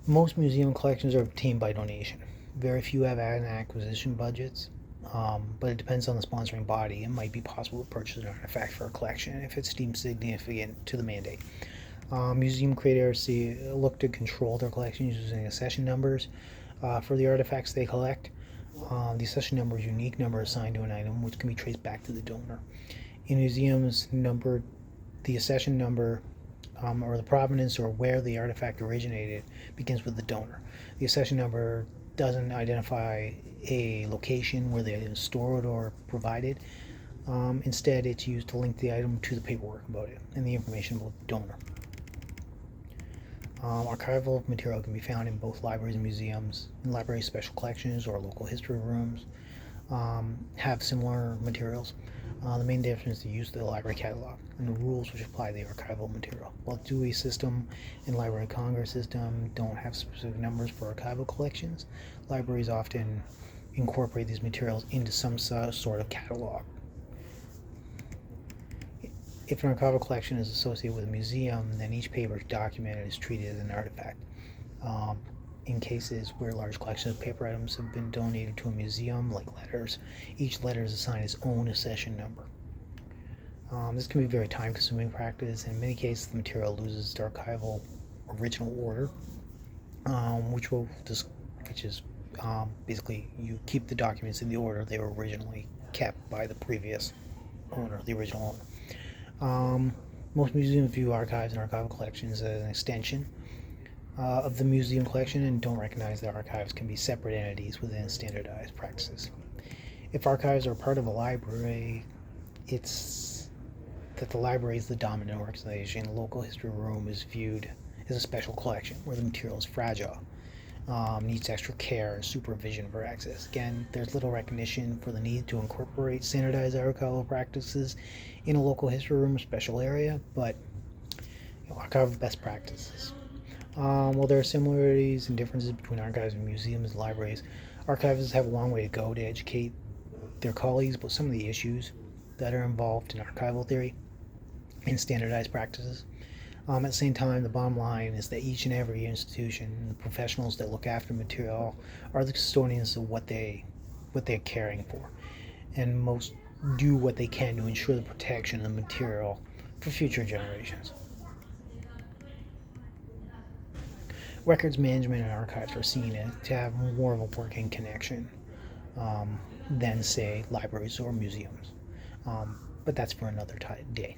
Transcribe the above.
Most museum collections are obtained by donation. Very few have acquisition budgets, but it depends on the sponsoring body. It might be possible to purchase an artifact for a collection if it's deemed significant to the mandate. Museum creators look to control their collections using accession numbers for the artifacts they collect. The accession number is a unique number assigned to an item, which can be traced back to the donor. In museums, the accession number or the provenance or where the artifact originated begins with the donor. The accession number doesn't identify a location where the item is stored or provided. Instead, it's used to link the item to the paperwork about it and the information about the donor. Archival material can be found in both libraries and museums. In library special collections or local history rooms have similar materials. The main difference is the use of the library catalog and the rules which apply to the archival material. While the Dewey system and Library of Congress system don't have specific numbers for archival collections, libraries often incorporate these materials into some sort of catalog. If an archival collection is associated with a museum, then each paper documented is treated as an artifact. In cases where large collections of paper items have been donated to a museum, like letters, each letter is assigned its own accession number. This can be a very time-consuming practice. In many cases, the material loses its archival original order, which is basically you keep the documents in the order they were originally kept by the previous owner, the original owner. Most museums view archives and archival collections as an extension of the museum collection and don't recognize that archives can be separate entities within standardized practices. If archives are part of a library, it's that the library is the dominant organization. The local history room is viewed as a special collection where the material is fragile, needs extra care and supervision for access. Again, there's little recognition for the need to incorporate standardized archival practices in a local history room special area, but archival best practices. While there are similarities and differences between archives and museums and libraries, archivists have a long way to go to educate their colleagues about some of the issues that are involved in archival theory and standardized practices. At the same time, the bottom line is that each and every institution, the professionals that look after material, are the custodians of what they're caring for, and most do what they can to ensure the protection of the material for future generations. Records management and archives are seen to have more of a working connection than, say, libraries or museums. But that's for another day.